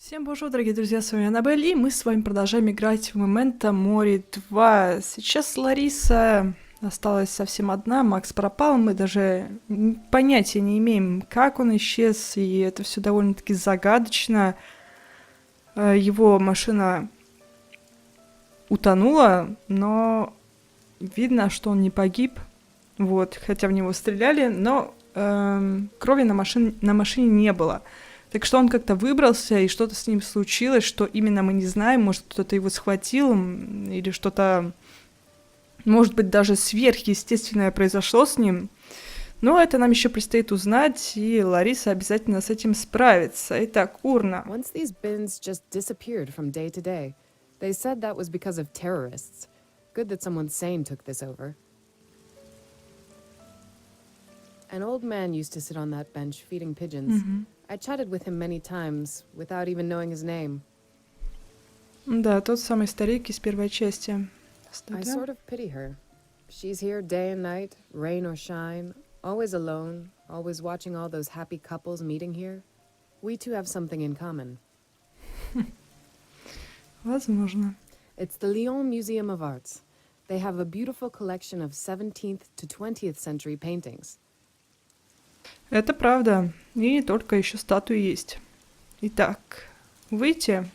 Всем bonjour, дорогие друзья, с вами Anabel, и мы с вами продолжаем играть в Memento Mori 2. Сейчас Лариса осталась совсем одна, Макс пропал, мы даже понятия не имеем, как он исчез, и это все довольно-таки загадочно. Его машина утонула, но видно, что он не погиб, вот, хотя в него стреляли, но крови на машине не было. Так что он как-то выбрался, и что-то с ним случилось, что именно мы не знаем. Может, кто-то его схватил, или что-то, может быть, даже сверхъестественное произошло с ним. Но это нам еще предстоит узнать, и Лариса обязательно с этим справится. Итак, урна. Once these bins just disappeared from day to day. They said that was because of terrorists. Good that someone sane took this over. An old man used to sit on that bench feeding pigeons. I chatted with him many times, without even knowing his name. Да, тот самый старик из первой части. I sort of pity her. She's here day and night, rain or shine, always alone, always watching all those happy couples meeting here. We two have something in common. Возможно. It's the Lyon Museum of Arts. They have a beautiful collection of 17th to 20th century paintings. Это правда. И не только, еще статуи есть. Итак, выйти.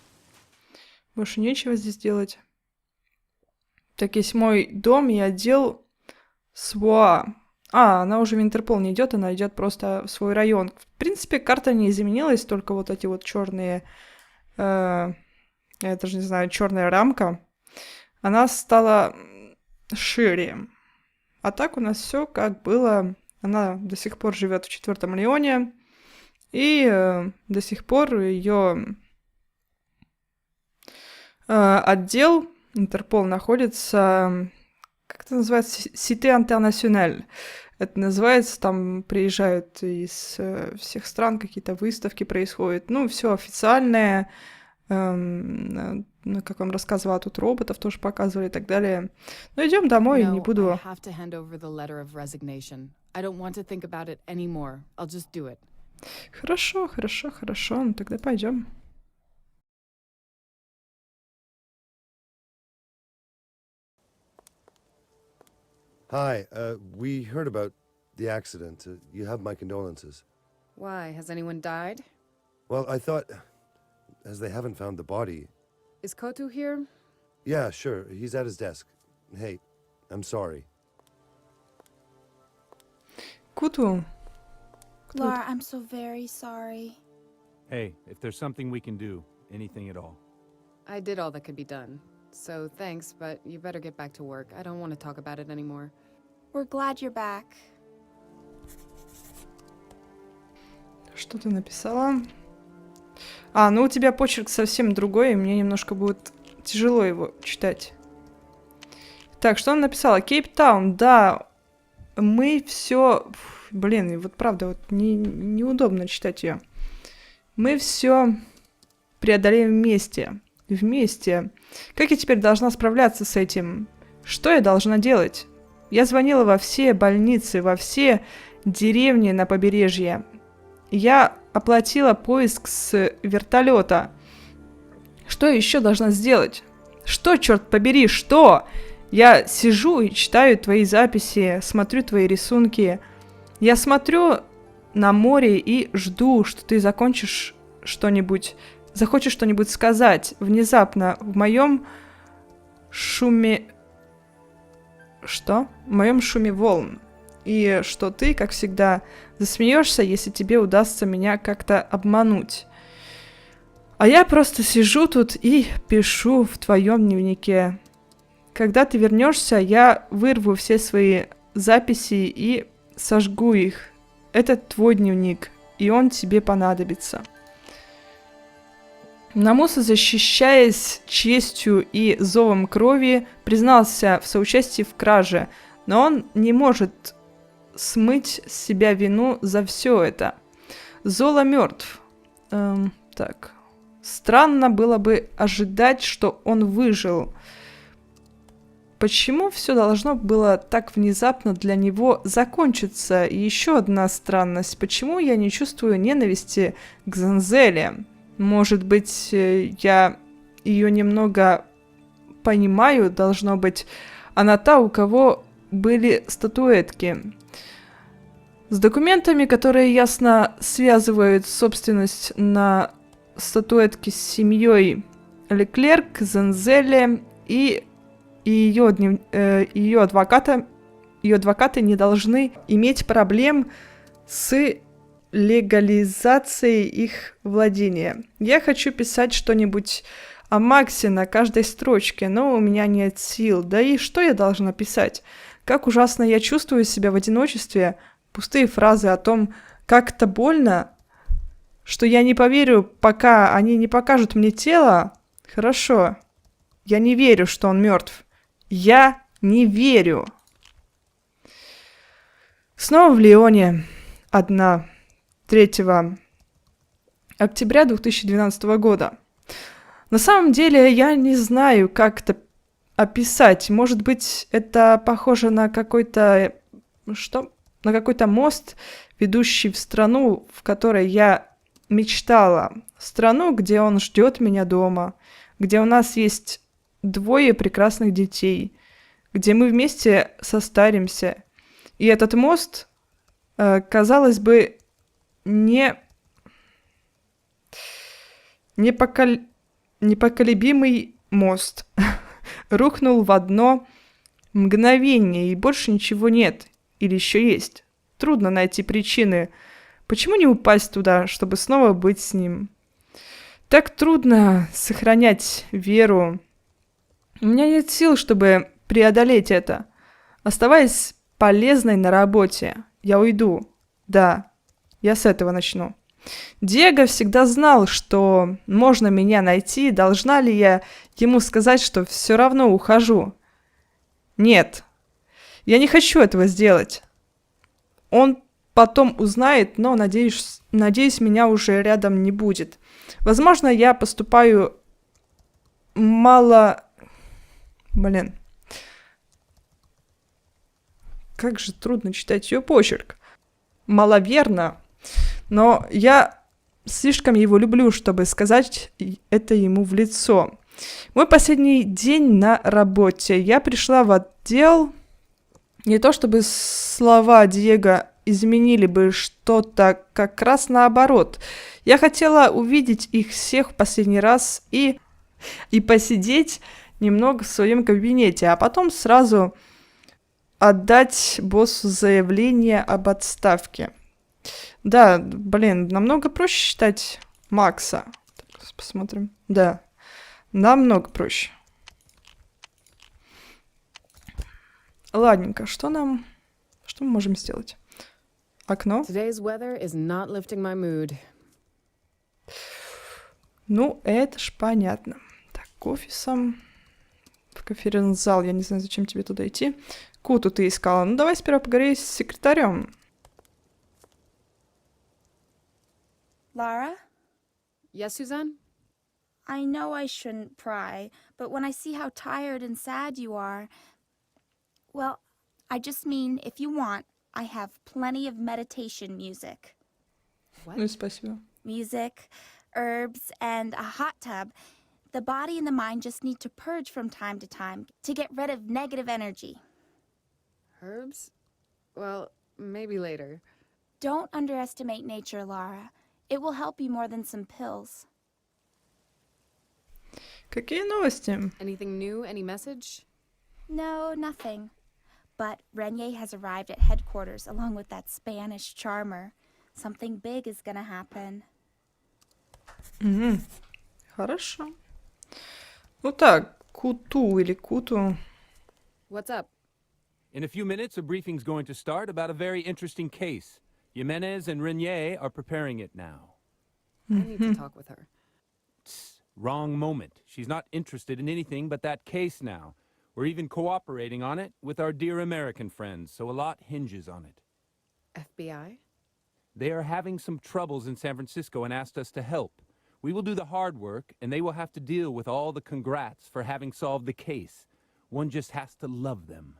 Больше нечего здесь делать. Так, есть мой дом и отдел СВОА. Она уже в Интерпол не идет, она идет просто в свой район. В принципе, карта не изменилась, только вот эти вот черные, я даже не знаю, черная рамка, она стала шире. А так у нас все как было. Она до сих пор живет в 4-м Лионе, и до сих пор ее отдел Интерпол находится, как это называется, Сите Интернациональ. Это называется, там приезжают из всех стран, какие-то выставки происходят. Ну, все официальное. Ну, как вам рассказывала, тут роботов тоже показывали и так далее. Но идем домой, не буду... Хорошо, хорошо, хорошо. Ну, тогда пойдем. Hi, we heard about the accident. You have my condolences. Why? Has anyone died? Well, I thought, as they haven't found the body... Is Kotu here? Yeah, sure. He's at his desk. Hey, I'm sorry. Куту. Laura, I'm so very sorry. Hey, if there's something we can do, anything at all. I did all that could be done. So thanks, but you better get back to work. I don't want to talk about it anymore. We're glad you're back. Что ты написала? Ну у тебя почерк совсем другой, и мне немножко будет тяжело его читать. Так, что она написала? Кейптаун, да, мы все... Блин, и вот правда, вот неудобно читать ее. Мы все преодолеем вместе. Вместе. Как я теперь должна справляться с этим? Что я должна делать? Я звонила во все больницы, во все деревни на побережье. Я оплатила поиск с вертолета. Что я еще должна сделать? Что, черт побери, что? Я сижу и читаю твои записи, смотрю твои рисунки. Я смотрю на море и жду, что ты закончишь что-нибудь, захочешь что-нибудь сказать. Внезапно в моем шуме... Что? В моем шуме волн. И что ты, как всегда, засмеешься, если тебе удастся меня как-то обмануть. А я просто сижу тут и пишу в твоем дневнике. Когда ты вернешься, я вырву все свои записи и сожгу их. Это твой дневник, и он тебе понадобится. Намуса, защищаясь честью и зовом крови, признался в соучастии в краже, но он не может смыть с себя вину за все это. Зола мертв. Так. Странно было бы ожидать, что он выжил. Почему все должно было так внезапно для него закончиться? И еще одна странность. Почему я не чувствую ненависти к Занзеле? Может быть, я ее немного понимаю, должно быть, она та, у кого были статуэтки. С документами, которые ясно связывают собственность на статуэтки с семьей Леклерк, Зензеле и ее адвокаты не должны иметь проблем с легализацией их владения. Я хочу писать что-нибудь о Максе на каждой строчке, но у меня нет сил. Да и что я должна писать? Как ужасно я чувствую себя в одиночестве. Пустые фразы о том, как это больно, что я не поверю, пока они не покажут мне тело. Хорошо. Я не верю, что он мертв. Я не верю. Снова в Лионе. Одна. 3 октября 2012 года. На самом деле, я не знаю, как это описать. Может быть, это похоже на какой-то... Что? На какой-то мост, ведущий в страну, в которой я мечтала. Страну, где он ждет меня дома, где у нас есть 2 прекрасных детей, где мы вместе состаримся. И этот мост, казалось бы, непоколебимый мост, рухнул в одно мгновение, и больше ничего нет. Или еще есть. Трудно найти причины. Почему не упасть туда, чтобы снова быть с ним? Так трудно сохранять веру. У меня нет сил, чтобы преодолеть это. Оставаясь полезной на работе, я уйду. Да, я с этого начну. Диего всегда знал, что можно меня найти. Должна ли я ему сказать, что все равно ухожу? Нет. Я не хочу этого сделать. Он потом узнает, но, надеюсь, меня уже рядом не будет. Возможно, я поступаю мало... Как же трудно читать ее почерк. Маловерно. Но я слишком его люблю, чтобы сказать это ему в лицо. Мой последний день на работе. Я пришла в отдел... Не то чтобы слова Диего изменили бы что-то, как раз наоборот. Я хотела увидеть их всех в последний раз и посидеть немного в своем кабинете, а потом сразу отдать боссу заявление об отставке. Да, намного проще считать Макса. Так, посмотрим. Да, намного проще. Ладненько, что мы можем сделать? Окно? Today's weather is not lifting my mood. Ну, это ж понятно. Так, к офисам. В конференц-зал. Я не знаю, зачем тебе туда идти. Куту ты искала. Ну, давай сперва поговори с секретарем. Lara? Yes, Suzanne? I know I shouldn't pry, but when I see how tired and sad you are... Well, I just mean, if you want, I have plenty of meditation music. What? Ну и спасибо. Music, herbs, and a hot tub. The body and the mind just need to purge from time to time to get rid of negative energy. Herbs? Well, maybe later. Don't underestimate nature, Lara. It will help you more than some pills. Какие новости? Anything new? Any message? No, nothing. But Renier has arrived at headquarters along with that Spanish charmer. Something big is gonna happen. Угу. Хорошо. Ну так, Куту или Куту. What's up? In a few minutes, a briefing's going to start about a very interesting case. Jimenez and Renier are preparing it now. I need to talk with her. Tss, wrong moment. She's not interested in anything but that case now. We're even cooperating on it with our dear American friends, so a lot hinges on it. FBI? They are having some troubles in San Francisco and asked us to help. We will do the hard work, and they will have to deal with all the congrats for having solved the case. One just has to love them.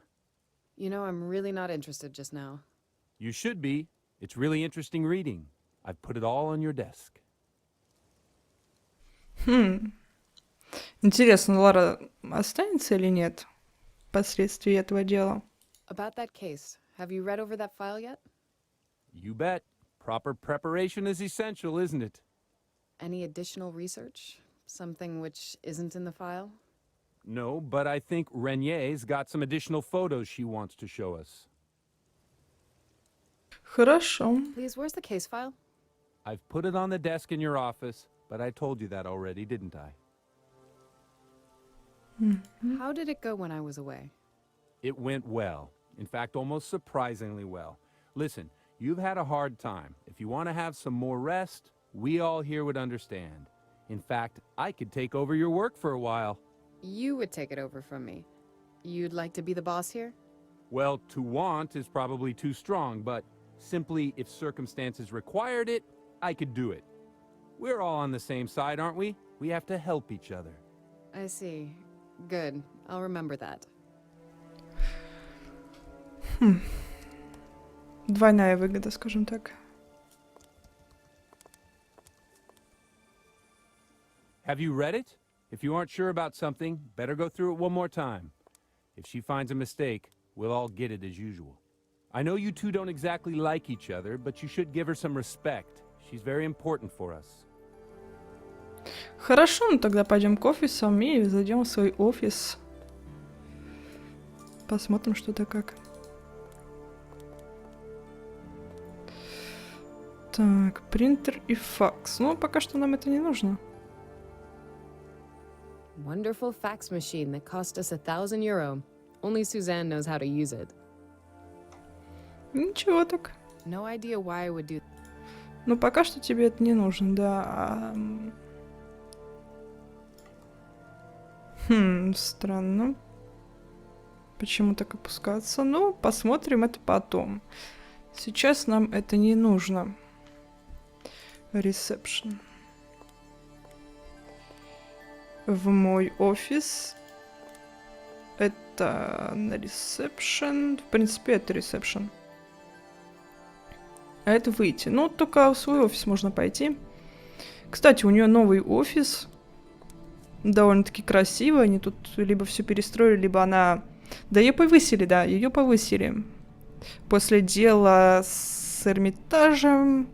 You know, I'm really not interested just now. You should be. It's really interesting reading. I've put it all on your desk. Хм. Интересно, Лара останется или нет впоследствии этого дела? About that case, have you read over that file yet? You bet. Proper preparation is essential, isn't it? Any additional research? Something which isn't in the file? No, but I think Renier's got some additional photos she wants to show us. Хорошо. Please, where's the case file? I've put it on the desk in your office, but I told you that already, didn't I? How did it go when I was away? It went well. In fact, almost surprisingly well. Listen, you've had a hard time. If you want to have some more rest, we all here would understand. In fact, I could take over your work for a while. You would take it over from me. You'd like to be the boss here? Well, to want is probably too strong, but simply if circumstances required it, I could do it. We're all on the same side, aren't we? We have to help each other. I see. Good. I'll remember that. Двойная выгода, скажем так. Have you read it? If you aren't sure about something, better go through it one more time. If she finds a mistake, we'll all get it as usual. I know you two don't exactly like each other, but you should give her some respect. She's very important for us. Хорошо, ну тогда пойдем к офисам и зайдем в свой офис. Посмотрим, что да как. Так, принтер и факс. Ну, пока что нам это не нужно. Wonderful fax machine that cost us €1,000. Only Suzanne knows how to use it. Ничего так. No idea why I would do. Ну, пока что тебе это не нужно, да. Странно. Почему так опускаться? Ну, посмотрим это потом. Сейчас нам это не нужно. Ресепшн. В мой офис. Это на ресепшн. В принципе, это ресепшн. А это выйти. Ну, только в свой офис можно пойти. Кстати, у нее новый офис. Довольно-таки красиво. Они тут либо все перестроили, либо она... Да, ее повысили, да, ее повысили. После дела с Эрмитажем.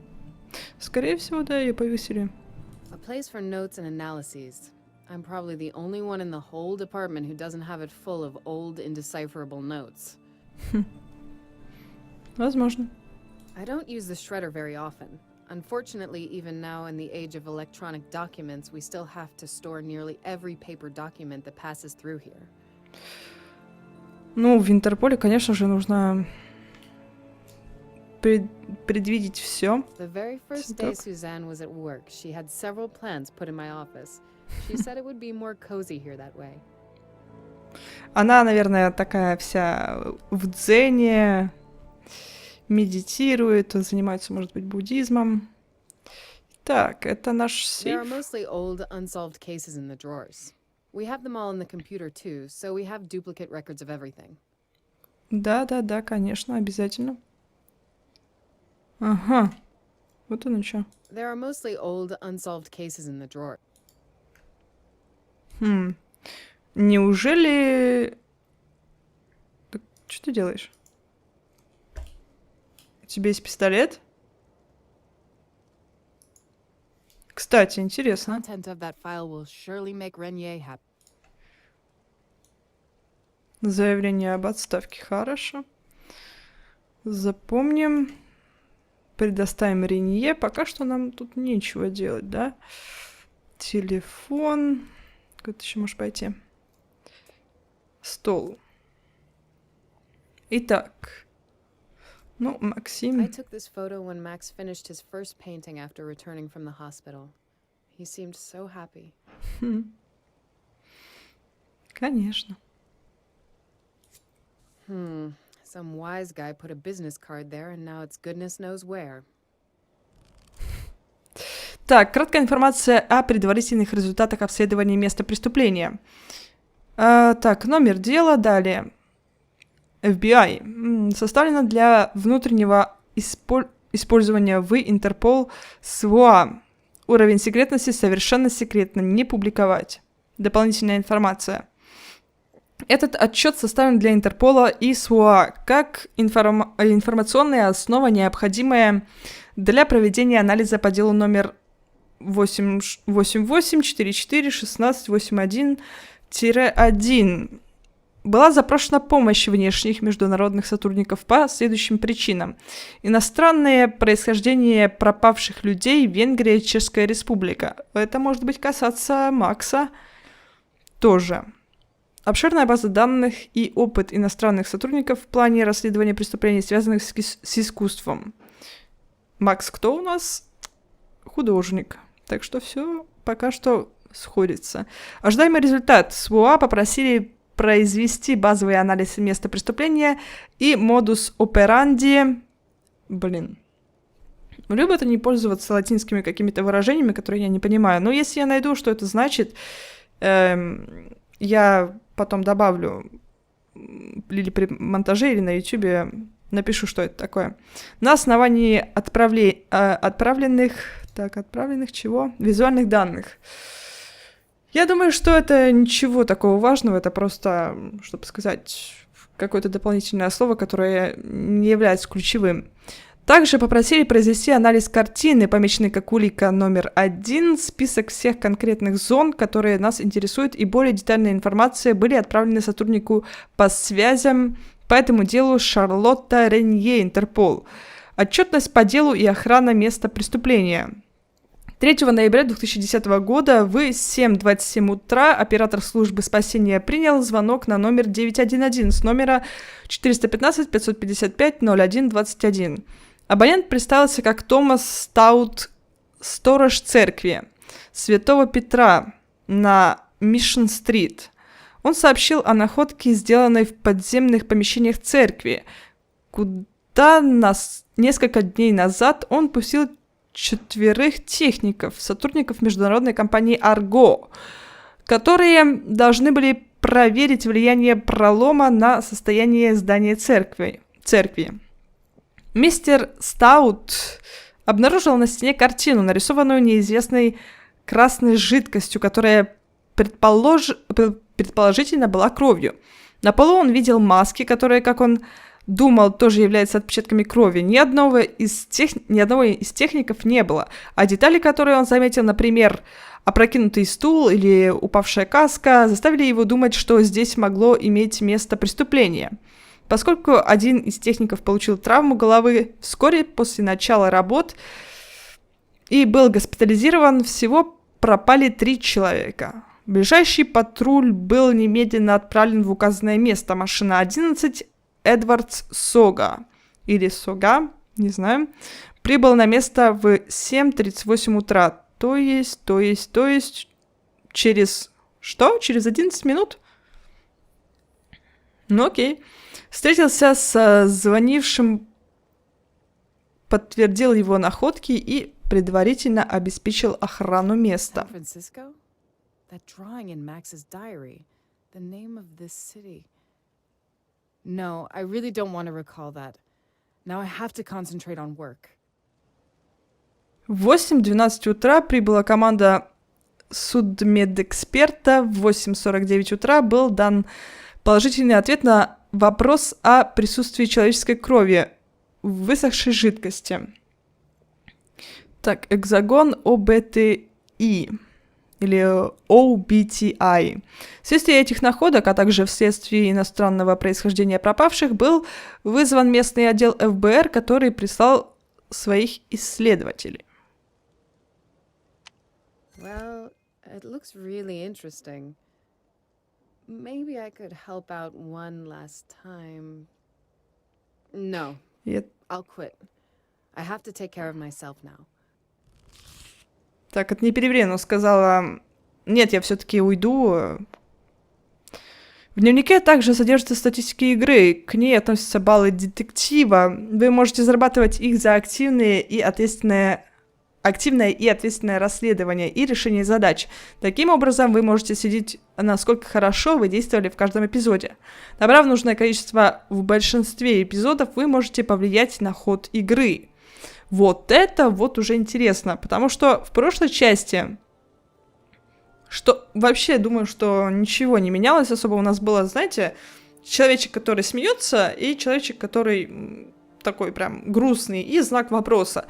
Скорее всего, да, ее повысили. A place for notes and analyses. I'm probably the only one in the whole department who doesn't have it full of old, indecipherable notes. Возможно. I don't use the shredder very often. Unfortunately, even now in the age of electronic documents, we still have to store nearly every paper document that passes through here. Ну, в Интерполе, конечно же, нужно предвидеть все. The very first day Suzanne was at work, she had several plans put in my office. She said it would be more cozy here that way. Она, наверное, такая вся в дзене, медитирует, занимается, может быть, буддизмом. Так, это наш There are сейф. mostly old, unsolved cases in the drawers. We have them all in the computer too, so we have duplicate records of everything. Да, конечно, обязательно. Ага, вот оно что. There are mostly old, unsolved cases in the drawer. Неужели... Так, что ты делаешь? У тебя есть пистолет? Кстати, интересно. Content of that file will surely make Renier happy. Заявление об отставке. Хорошо. Запомним. Предоставим Ренье. Пока что нам тут нечего делать, да? Телефон. Куда ты еще можешь пойти? Стол. Итак. Ну, I Максим. took this photo when Max finished his first painting after returning from the hospital. He seemed so happy. Конечно. Some wise guy put a business card there, and now it's goodness knows where. Так, краткая информация о предварительных результатах обследования места преступления. Так, номер дела, далее. FBI. Составлено для внутреннего использования в Интерпол СВОА. Уровень секретности совершенно секретно, не публиковать. Дополнительная информация. Этот отчет составлен для Интерпола и СУА как информационная основа, необходимая для проведения анализа по делу номер 88441681-1. Была запрошена помощь внешних международных сотрудников по следующим причинам. Иностранное происхождение пропавших людей, Венгрия и Чешская Республика. Это может быть касаться Макса тоже. Обширная база данных и опыт иностранных сотрудников в плане расследования преступлений, связанных с искусством. Макс кто у нас? Художник. Так что все пока что сходится. Ожидаемый результат. СУА попросили произвести базовый анализ места преступления и модус операнди. Любят они пользоваться латинскими какими-то выражениями, которые я не понимаю. Но если я найду, что это значит, я потом добавлю или при монтаже, или на YouTube напишу, что это такое. На основании отправленных чего? Визуальных данных. Я думаю, что это ничего такого важного, это просто, чтобы сказать, какое-то дополнительное слово, которое не является ключевым. Также попросили произвести анализ картины, помеченной как улика номер 1, список всех конкретных зон, которые нас интересуют, и более детальная информация были отправлены сотруднику по связям по этому делу Шарлотта Ренье, Интерпол. Отчетность по делу и охрана места преступления. 3 ноября 2010 года в 7:27 утра оператор службы спасения принял звонок на номер 911 с номера 415-555-01-21. Абонент представился как Томас Стаут, сторож церкви Святого Петра на Мишн-стрит. Он сообщил о находке, сделанной в подземных помещениях церкви, куда несколько дней назад он пустил 4 техников, сотрудников международной компании «Арго», которые должны были проверить влияние пролома на состояние здания церкви. Мистер Стаут обнаружил на стене картину, нарисованную неизвестной красной жидкостью, которая предположительно была кровью. На полу он видел маски, которые, как он думал, тоже являются отпечатками крови. Ни одного из техников не было, а детали, которые он заметил, например, опрокинутый стул или упавшая каска, заставили его думать, что здесь могло иметь место преступление. Поскольку один из техников получил травму головы вскоре после начала работ и был госпитализирован, всего пропали 3 человека. Ближайший патруль был немедленно отправлен в указанное место. Машина 11 Эдвардс Сога, или Сога, не знаю, прибыл на место в 7:38 утра, то есть, через 11 минут? Ну окей. Встретился с звонившим, подтвердил его находки и предварительно обеспечил охрану места. No, I really don't want to recall that. Now I have to concentrate on work. В 8:12 утра прибыла команда судмедэксперта. В 8:49 утра был дан положительный ответ на вопрос о присутствии человеческой крови в высохшей жидкости. Так, экзагон ОБТИ. Или OBTI. Вследствие этих находок, а также вследствие иностранного происхождения пропавших, был вызван местный отдел ФБР, который прислал своих исследователей. Well, it looks really interesting. Maybe I could help out one last time. No, I'll quit. I have to take care of myself now. Так, это не переврено, сказала, нет, я все-таки уйду. В дневнике также содержится статистика игры, к ней относятся баллы детектива. Вы можете зарабатывать их за активное и ответственное расследование и решение задач. Таким образом, вы можете следить, насколько хорошо вы действовали в каждом эпизоде. Набрав нужное количество в большинстве эпизодов, вы можете повлиять на ход игры. Вот это вот уже интересно, потому что в прошлой части, что вообще думаю, что ничего не менялось особо. У нас было, знаете, человечек, который смеется, и человечек, который такой прям грустный, и знак вопроса.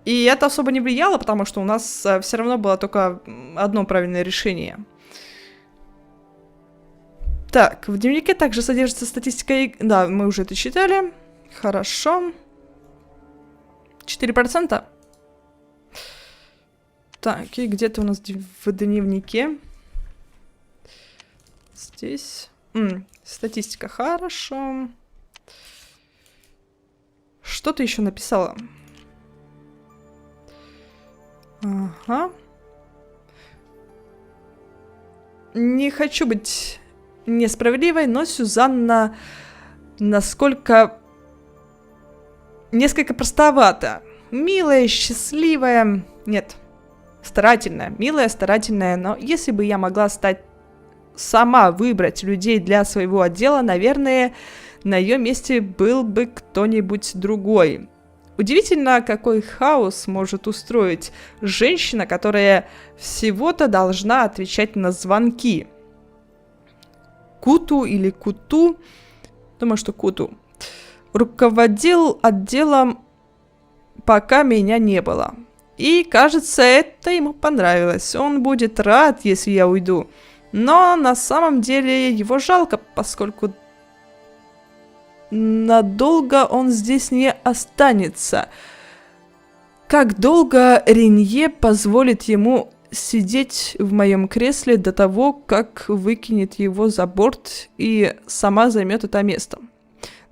И это особо не влияло, потому что у нас все равно было только одно правильное решение. Так, в дневнике также содержится статистика... Да, мы уже это читали. Хорошо. 4%. Так, и где-то у нас в дневнике. Здесь. Статистика, хорошо. Что ты еще написала? Ага. Не хочу быть несправедливой, но Сюзанна насколько... Несколько простовата. Милая, счастливая... Нет, старательная. Милая, старательная, но если бы я могла стать... Сама выбрать людей для своего отдела, наверное, на ее месте был бы кто-нибудь другой. Удивительно, какой хаос может устроить женщина, которая всего-то должна отвечать на звонки. Куту или Куту, думаю, что Куту, руководил отделом, пока меня не было. И, кажется, это ему понравилось. Он будет рад, если я уйду. Но на самом деле его жалко, поскольку надолго он здесь не останется. Как долго Ренье позволит ему сидеть в моем кресле до того, как выкинет его за борт и сама займет это место?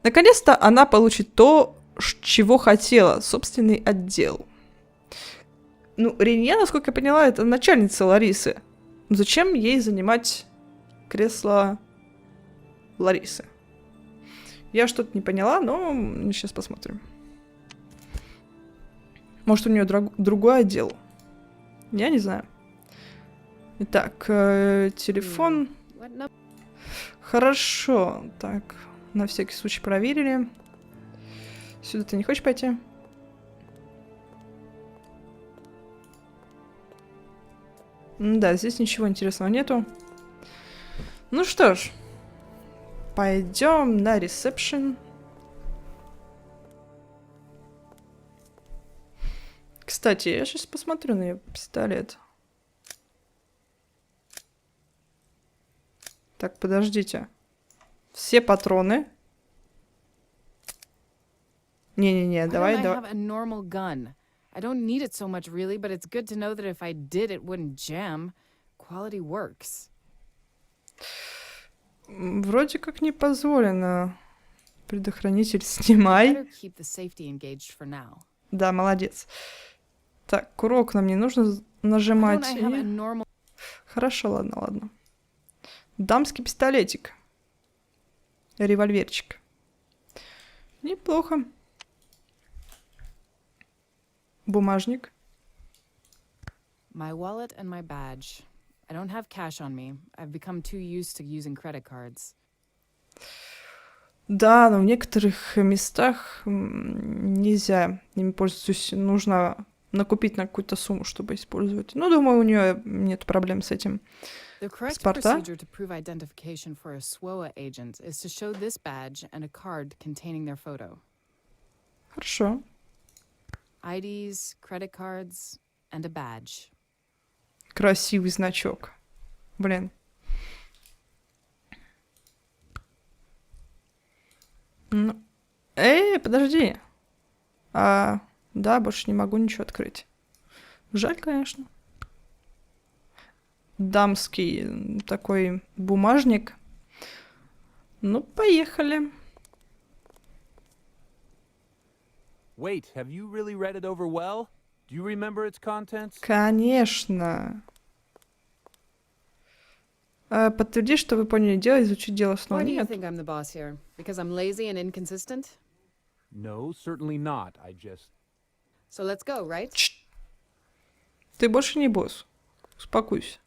Наконец-то она получит то, чего хотела, собственный отдел. Ну, Ренье, насколько я поняла, это начальница Ларисы. Зачем ей занимать кресло Ларисы? Я что-то не поняла, но сейчас посмотрим. Может, у нее другой отдел? Я не знаю. Итак, телефон. Хорошо. Так, на всякий случай проверили. Сюда ты не хочешь пойти? Да, здесь ничего интересного нету. Ну что ж, пойдем на ресепшн. Кстати, я сейчас посмотрю на ее пистолет. Так, подождите. Все патроны. Не-не-не, давай. I don't need it so much, really, but it's good to know that if I did, it wouldn't jam. Quality works. Вроде как не позволено. Предохранитель снимай. Да, молодец. Так, курок нам не нужно нажимать. Хорошо, ладно. Дамский пистолетик. Револьверчик. Неплохо. Бумажник. My wallet and my badge. I don't have cash on me. I've become too used to using credit cards. Да, но в некоторых местах нельзя ими пользоваться. Нужно накупить на какую-то сумму, чтобы использовать. Ну, думаю, у нее нет проблем с этим. The correct procedure to prove identification for a SWOA agent is to show this badge and a card containing their photo. Хорошо. IDs, credit cards, and a badge. Красивый значок. Блин. Ну. Подожди. Да, больше не могу ничего открыть. Жаль, конечно. Дамский такой бумажник. Ну, поехали. Wait, have you really read it over well? Do you remember its contents? Конечно. Подтверди, что вы поняли дело, изучить дело снова. Why do you Нет. think I'm the boss here? Because I'm lazy and inconsistent? No, certainly not. I just... So let's go, right? Ты больше не босс. Успокойся.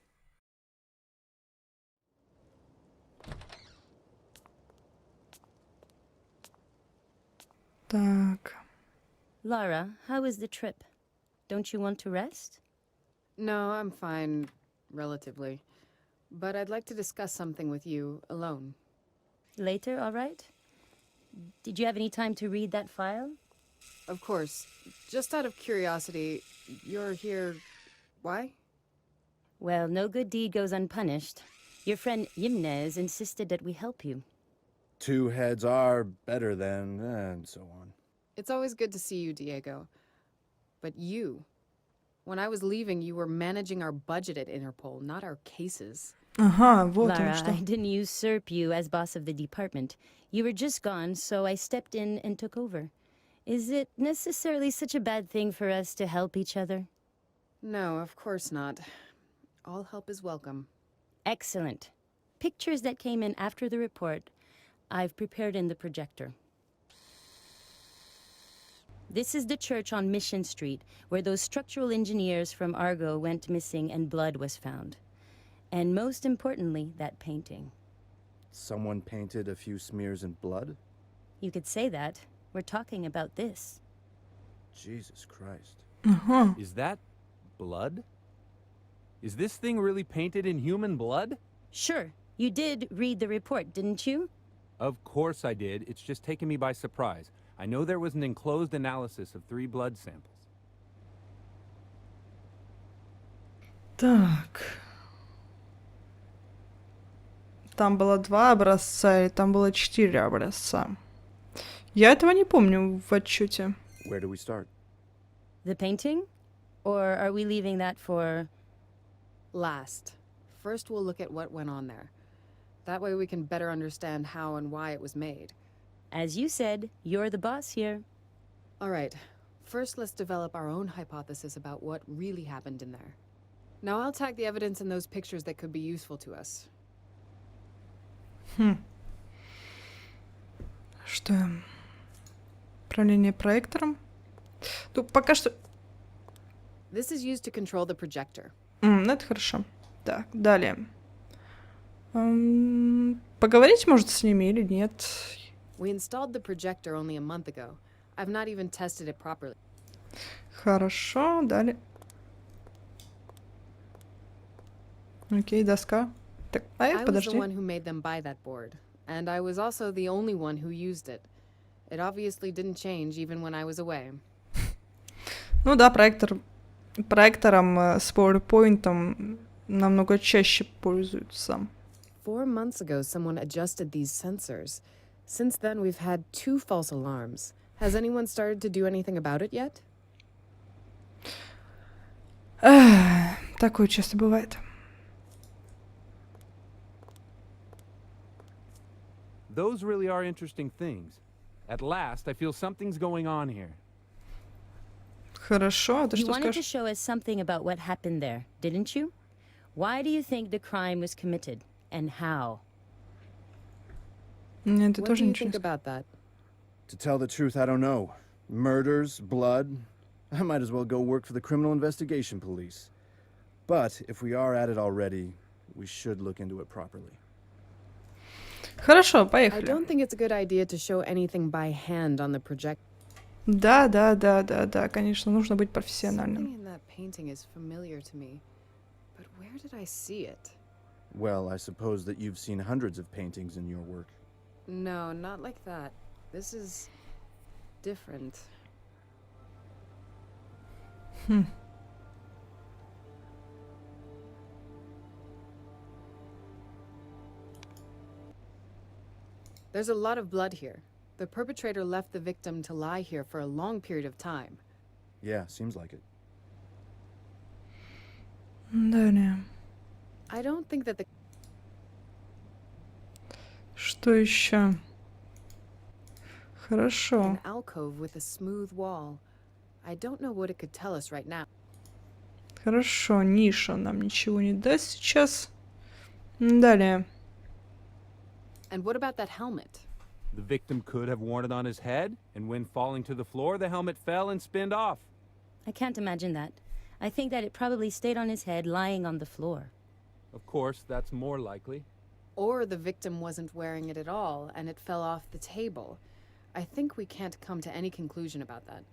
Так. Lara, how was the trip? Don't you want to rest? No, I'm fine, relatively. But I'd like to discuss something with you alone. Later, all right? Did you have any time to read that file? Of course. Just out of curiosity, you're here... why? Well, no good deed goes unpunished. Your friend Yimnez insisted that we help you. Two heads are better than, and so on. It's always good to see you, Diego. But you... when I was leaving, you were managing our budget at Interpol, not our cases. Ага, вот оно Lara, что. I didn't usurp you as boss of the department. You were just gone, so I stepped in and took over. Is it necessarily such a bad thing for us to help each other? No, of course not. All help is welcome. Excellent. Pictures that came in after the report, I've prepared in the projector. This is the church on Mission Street, where those structural engineers from Argo went missing and blood was found. And most importantly, that painting. Someone painted a few smears in blood? You could say that. We're talking about this. Jesus Christ. Ага. Is that blood? Is this thing really painted in human blood? Sure, you did read the report, didn't you? Of course I did. It's just taken me by surprise. I know there was an enclosed analysis of 3 blood samples. Так. Там было 2 образца, и там было 4 образца. Я этого не помню в отчете. Where do we start? The painting? Or are we leaving that for... Last. First, we'll look at what went on there. That way we can better understand how and why it was made. As you said, you're the boss here. All right. First, let's develop our own hypothesis about what really happened in there. Now I'll tag the evidence in those pictures that could be useful to us. Что? Управление проектором? Ну, пока что... This is used to control the projector. Ну, это хорошо. Так, далее. Поговорить, может, с ними или нет? We installed the projector only a month ago. I've not even tested it properly. Хорошо, далее. Окей, доска. Так, I was the подожди. one who made them buy that board, and I was also the only one who used it. It obviously didn't change even when I was away. Ну да, проектором с PowerPoint намного чаще пользуются. 4 months ago, someone adjusted these sensors. Since then, we've had 2 false alarms. Has anyone started to do anything about it yet? Такое часто бывает. Those really are interesting things. At last, I feel something's going on here. Хорошо, а ты You что wanted to скажешь? show us something about what happened there, didn't you? Why do you think the crime was committed, and how? Нет, ты What тоже do you ничего think не about that? To tell the truth, I don't know. Murders, blood. I might as well go work for the Criminal Investigation Police. But if we are at it already, we should look into it properly. Хорошо, I поехали. don't think it's a good idea to show anything by hand on the projector. Да, конечно, нужно быть Something профессиональным. in that painting is familiar to me, but where did I see it? Well, I suppose that you've seen hundreds of paintings in your work. No, not like that. This is different. There's a lot of blood here. The perpetrator left the victim to lie here for a long period of time. Yeah, seems like it. Далее. I don't think that the Что еще? Хорошо. an alcove with a smooth wall. I don't know what it could tell us right now. Хорошо, ниша нам ничего не даст сейчас. Далее. And what about that helmet? The victim could have worn it on his head, and when falling to the floor, the helmet fell and spinned off. I can't imagine that. I think that it probably stayed on his head lying on the floor. Of course, that's more likely. Or the victim wasn't wearing it at all and it fell off the table. I think we can't come to any conclusion about that.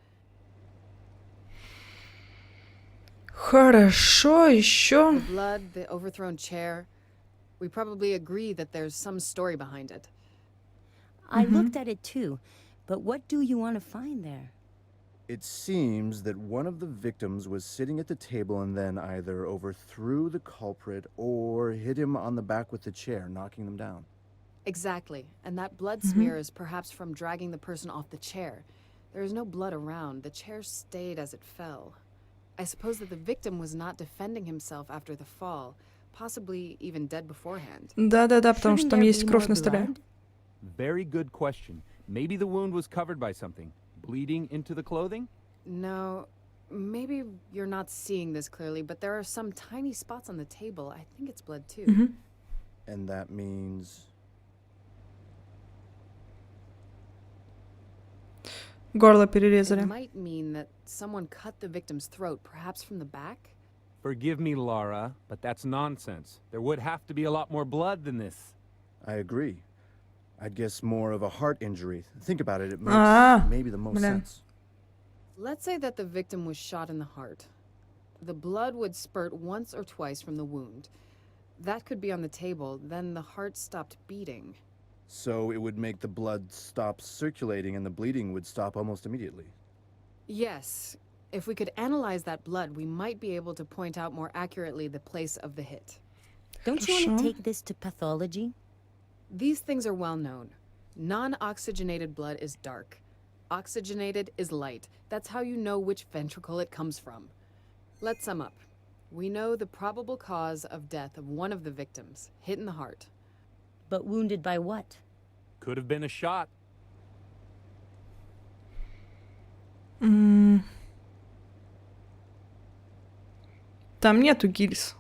Хорошо, еще. The blood, the overthrown chair. We probably agree that there's some story behind it. I looked at it too, but what do you want to find there? It seems that one of the victims was sitting at the table and then either overthrew the culprit or hit him on the back with the chair, knocking them down. Exactly. And that blood smear is perhaps from dragging the person off the chair. There is no blood around. The chair stayed as it fell. I suppose that the victim was not defending himself after the fall, possibly even dead beforehand. Да-да-да, потому что Shouldn't там there есть be кровь more на столе. blood? Very good question. Maybe the wound was covered by something. Bleeding into the clothing? No, maybe you're not seeing this clearly, but there are some tiny spots on the table. I think it's blood too. And that means... Горло It перерезали. might mean that someone cut the victim's throat, perhaps from the back. Forgive me, Laura, but that's nonsense. There would have to be a lot more blood than this. I agree. I'd guess more of a heart injury. Think about it, it makes Ah, maybe the most блин. sense. Let's say that the victim was shot in the heart. The blood would spurt once or twice from the wound. That could be on the table, then the heart stopped beating. So it would make the blood stop circulating and the bleeding would stop almost immediately. Yes. If we could analyze that blood, we might be able to point out more accurately the place of the hit. Don't you want to Хорошо. take this to pathology? These things are well known. Non-oxygenated blood is dark. Oxygenated is light. That's how you know which ventricle it comes from. Let's sum up. We know the probable cause of death of one of the victims, hit in the heart. But wounded by what? Could have been a shot. Там нету гильз.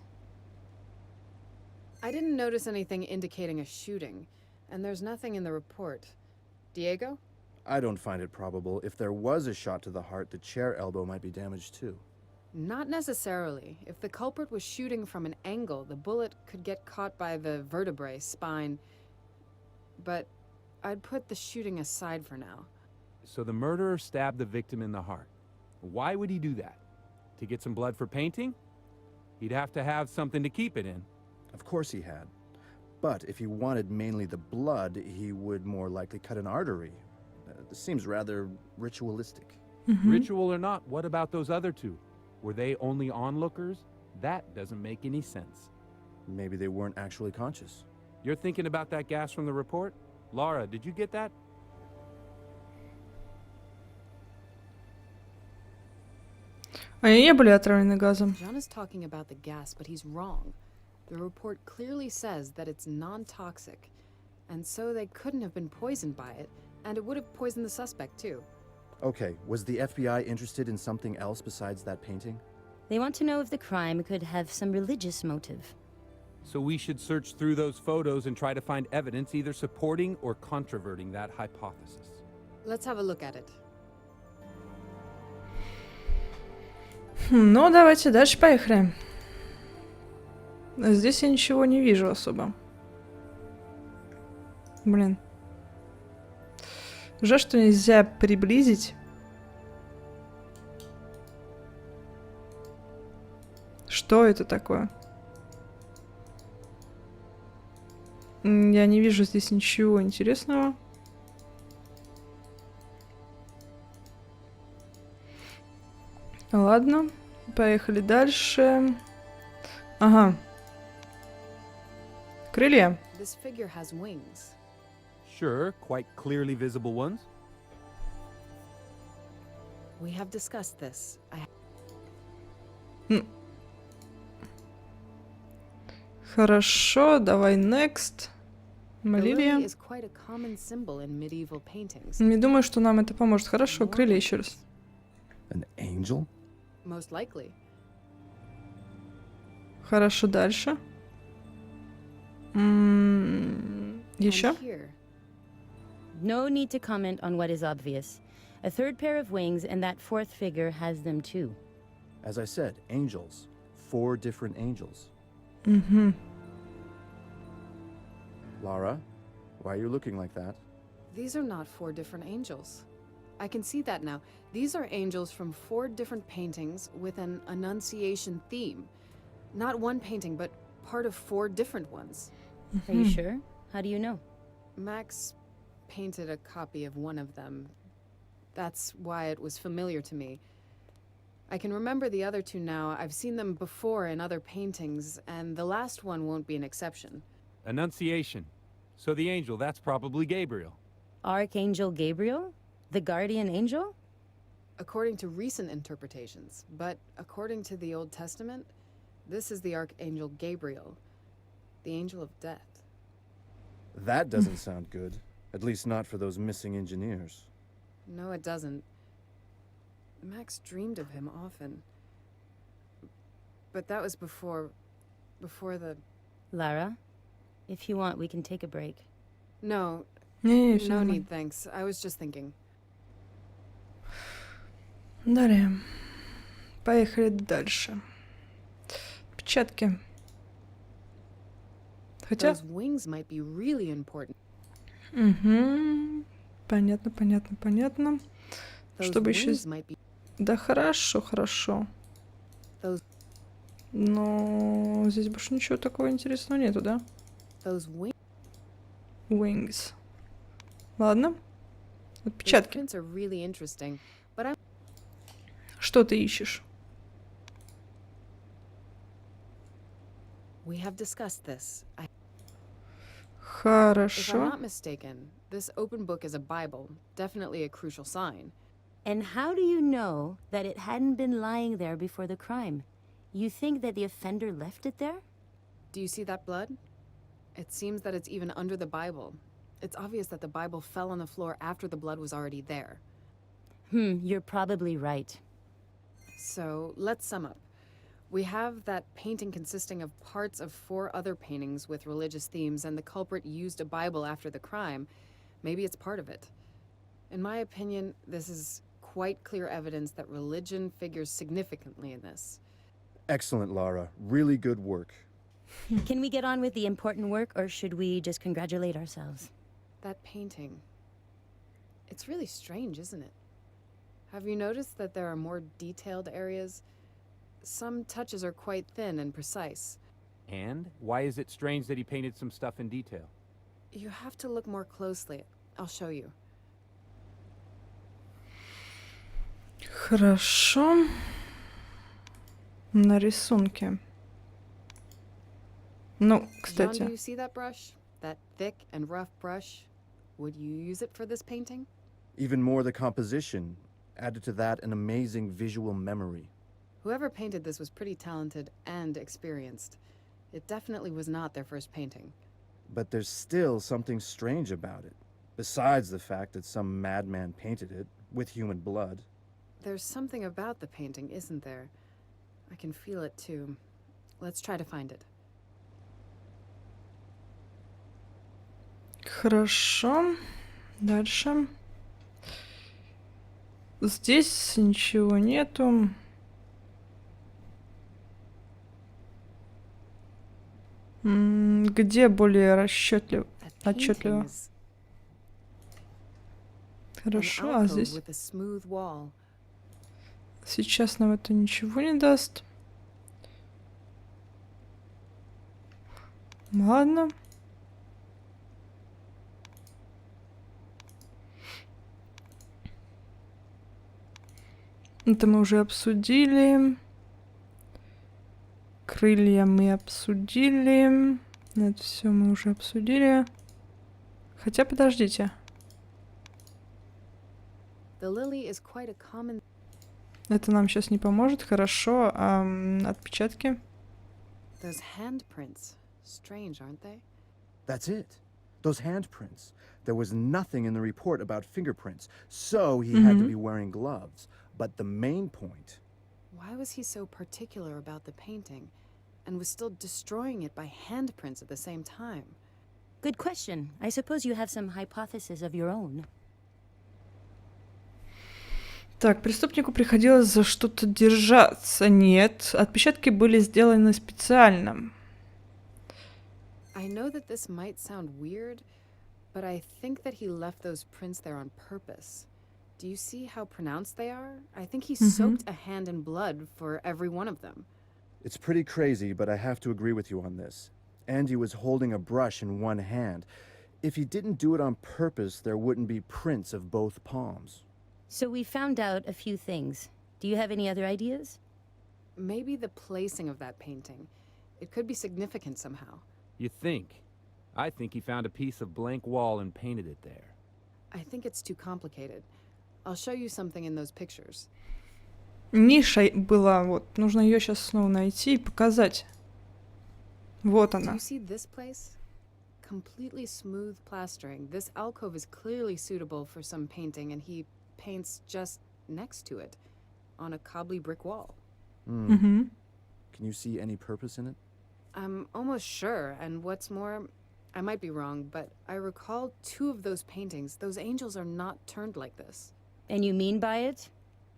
I didn't notice anything indicating a shooting, and there's nothing in the report. Diego? I don't find it probable. If there was a shot to the heart, the chair elbow might be damaged too. Not necessarily. If the culprit was shooting from an angle, the bullet could get caught by the vertebrae, spine. But I'd put the shooting aside for now. So the murderer stabbed the victim in the heart. Why would he do that? To get some blood for painting? He'd have to have something to keep it in. Of course he had. But if he wanted mainly the blood, he would more likely cut an artery. This seems rather ritualistic. Ritual or not, what about those other two? Were they only onlookers? That doesn't make any sense. Maybe they weren't actually conscious. You're thinking about that gas from the report? Laura, did you get that? Они не были отравлены газом. John is talking about the gas, but he's wrong. The report clearly says that it's non-toxic, and so they couldn't have been poisoned by it, and it would have poisoned the suspect too. Okay, was the FBI interested in something else besides that painting? They want to know if the crime could have some religious motive. So we should search through those photos and try to find evidence either supporting or controverting that hypothesis. Let's have a look at it. Ну, давайте дальше поехали. Здесь я ничего не вижу особо. Блин. Жаль, что нельзя приблизить. Что это такое? Я не вижу здесь ничего интересного. Ладно, поехали дальше. Ага. Крылья. This figure has wings. Sure, quite clearly visible ones. We have discussed this. Хорошо, давай next. The Малилия. lily is quite a common symbol in medieval paintings. Не думаю, что нам это поможет. Хорошо, крылья еще раз. An angel? Most likely. Хорошо, дальше. Еще? And here, No need to comment on what is obvious. A third pair of wings, and that fourth figure has them too. As I said, angels. 4 different angels. Угу. Lara, why are you looking like that? these are not 4 different angels. I can see that now. These are angels from 4 different paintings with an Annunciation theme. Not one painting, but part of 4 different ones. Are you sure? How do you know? Max painted a copy of one of them. That's why it was familiar to me. I can remember the other 2 now. I've seen them before in other paintings, and the last one won't be an exception. Annunciation. So the angel, that's probably Gabriel. Archangel Gabriel? The guardian angel? According to recent interpretations, but according to the Old Testament, this is the Archangel Gabriel, the angel of death. That doesn't sound good. At least not for those missing engineers. No, it doesn't. Max dreamed of him often. But that was before the... Lara, if you want, we can take a break. No, Не, всё no нормально. need, thanks. I was just thinking. Далее. Поехали дальше. Печатки. Хотя... Those wings might be really important. Угу. Понятно, понятно, понятно. Those Чтобы еще... wings might be... Да хорошо, хорошо. Those- Но здесь больше ничего такого интересного нету, да? Those wings... Wings. Ладно. Those Отпечатки. prints are really interesting, but I'm... Что ты ищешь? We have discussed this. If I'm Хорошо. not mistaken, this open book is a Bible, definitely a crucial sign. And how do you know that it hadn't been lying there before the crime? You think that the offender left it there? Do you see that blood? It seems that it's even under the Bible. It's obvious that the Bible fell on the floor after the blood was already there. You're probably right. So, let's sum up. We have that painting consisting of parts of 4 other paintings with religious themes, and the culprit used a Bible after the crime. Maybe it's part of it. In my opinion, this is quite clear evidence that religion figures significantly in this. Excellent, Lara. Really good work. Can we get on with the important work, or should we just congratulate ourselves? That painting. It's really strange, isn't it? Have you noticed that there are more detailed areas? Some touches are quite thin and precise. And why is it strange that he painted some stuff in detail? You have to look more closely. I'll show you. Хорошо. На рисунке. Ну, John, do кстати. you see that brush? That thick and rough brush? Would you use it for this painting? Even more the composition. Added to that an amazing visual memory. Whoever painted this was pretty talented and experienced. It definitely was not their first painting. But there's still something strange about it. Besides the fact that some madman painted it, with human blood. There's something about the painting, isn't there? I can feel it too. Let's try to find it. Хорошо. Дальше. Здесь ничего нету. Где более That painting отчетливо? is an Хорошо, а alcove здесь with a smooth wall. сейчас нам это ничего не даст. Ладно. Это мы уже обсудили. Крылья мы обсудили. Это все мы уже обсудили. Хотя, подождите. The lily is quite a common... Это нам сейчас не поможет. Хорошо. Отпечатки. Those handprints. Strange, aren't they? That's it. Those handprints. There was nothing in the report about fingerprints, so he had to be wearing gloves. But the main point... Why was he so particular about the painting and was still destroying it by handprints at the same time? Good question. I suppose you have some hypothesis of your own. Так, преступнику приходилось за что-то держаться. Нет, отпечатки были сделаны специально. I know that this might sound weird, but I think that he left those prints there on purpose. Do you see how pronounced they are? I think he soaked a hand in blood for every one of them. It's pretty crazy, but I have to agree with you on this. Andy was holding a brush in one hand. If he didn't do it on purpose, there wouldn't be prints of both palms. So we found out a few things. Do you have any other ideas? Maybe the placing of that painting. It could be significant somehow. You think? I think he found a piece of blank wall and painted it there. I think it's too complicated. I'll show you something in those pictures. Ниша была, вот. Нужно ее сейчас снова найти и показать. Вот Do она. you see this place? Completely smooth plastering. This alcove is clearly suitable for some painting, and he paints just next to it, on a cobbly brick wall. Угу. Can you see any purpose in it? I'm almost sure, and what's more, I might be wrong, but I recall 2 of those paintings. Those angels are not turned like this. And you mean by it?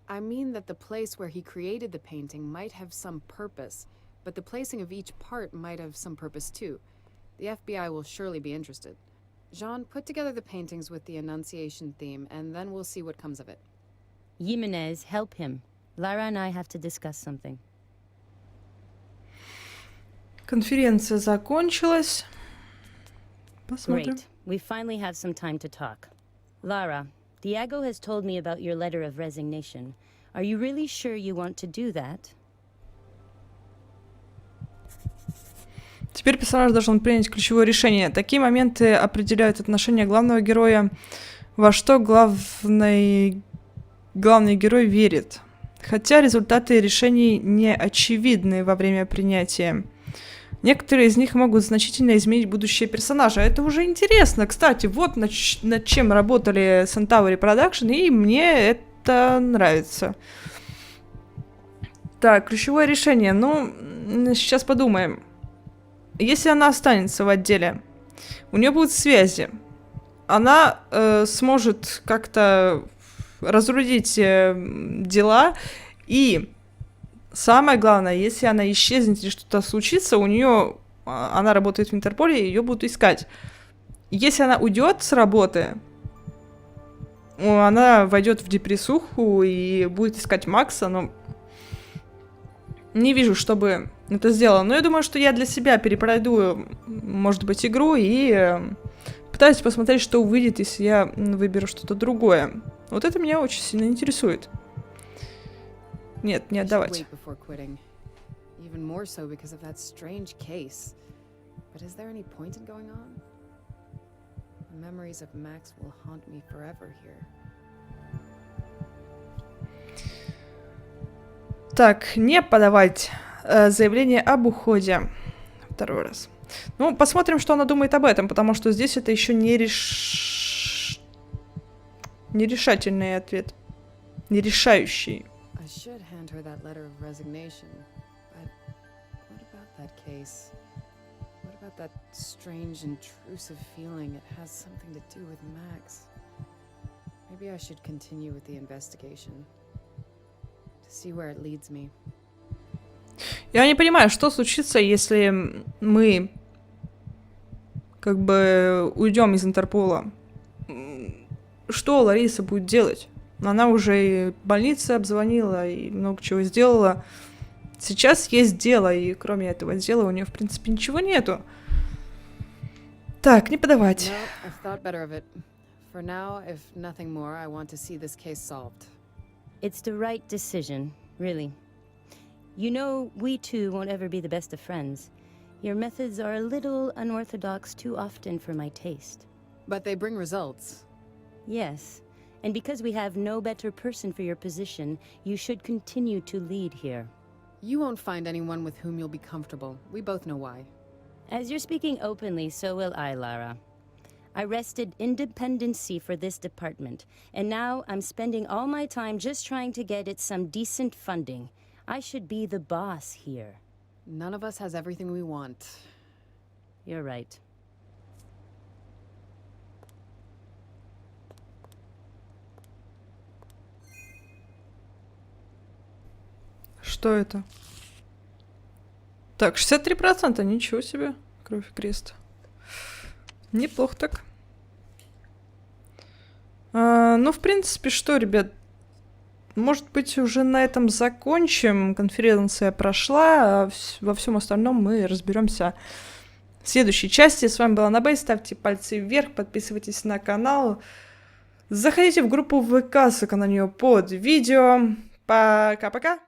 I mean that the place where he created the painting might have some purpose, but the placing of each part might have some purpose too. The FBI will surely be interested. Jean, put together the paintings with the Annunciation theme, and then we'll see what comes of it. Jimenez, help him. Lara and I have to discuss something. Конференция закончилась. Посмотрим. Great. We finally have some time to talk. Lara, Diego has told me about your letter of resignation. Are you really sure you want to do that? Теперь персонаж должен принять ключевое решение. Такие моменты определяют отношение главного героя, во что главный герой верит. Хотя результаты решений не очевидны во время принятия. Некоторые из них могут значительно изменить будущее персонажа. Это уже интересно. Кстати, вот над чем работали Centauri Production, и мне это нравится. Так, ключевое решение. Ну, сейчас подумаем. Если она останется в отделе, у нее будут связи. Она сможет как-то разрулить дела. И самое главное, если она исчезнет или что-то случится, у нее, она работает в Интерполе, ее будут искать. Если она уйдет с работы, она войдет в депрессуху и будет искать Макса, но не вижу, чтобы это сделала. Но я думаю, что я для себя перепройду, может быть, игру и пытаюсь посмотреть, что выйдет, если я выберу что-то другое. Вот это меня очень сильно интересует. Нет, не отдавать. Even more so because of that strange case. But is there any point in going on? The memories of Max will haunt me forever here. Так, не подавать заявление об уходе. Второй раз. Ну, посмотрим, что она думает об этом, потому что здесь это еще нерешательный ответ. Нерешающий. I should hand her that letter of resignation, but what about that case? What about that strange, intrusive feeling it has something to do with Max? Maybe I should continue with the investigation to see where it leads me. Я не понимаю, что случится, если мы как бы уйдем из Интерпола. Что Лариса будет делать? Она уже и в больнице обзвонила, и много чего сделала. Сейчас есть дело, и кроме этого дела у нее, в принципе, ничего нету. Так, не подавать. No, I've thought better of it. For now, if nothing more, I want to see this case solved. It's the right decision, really. You know, we two won't ever be the best of friends. Your methods are a little unorthodox too often for my taste. But they bring results. Yes, and because we have no better person for your position, you should continue to lead here. You won't find anyone with whom you'll be comfortable. We both know why. As you're speaking openly, so will I, Lara. I wrested independency for this department, and now I'm spending all my time just trying to get it some decent funding. I should be the boss here. None of us has everything we want. You're right. Что это? Так, 63%, ничего себе. Кровь и крест. Неплохо так. Ну, в принципе, что, ребят, может быть, уже на этом закончим. Конференция прошла, а во всем остальном мы разберемся в следующей части. С вами была Anabel, ставьте пальцы вверх, подписывайтесь на канал, заходите в группу ВК, ссылка на нее под видео. Пока-пока!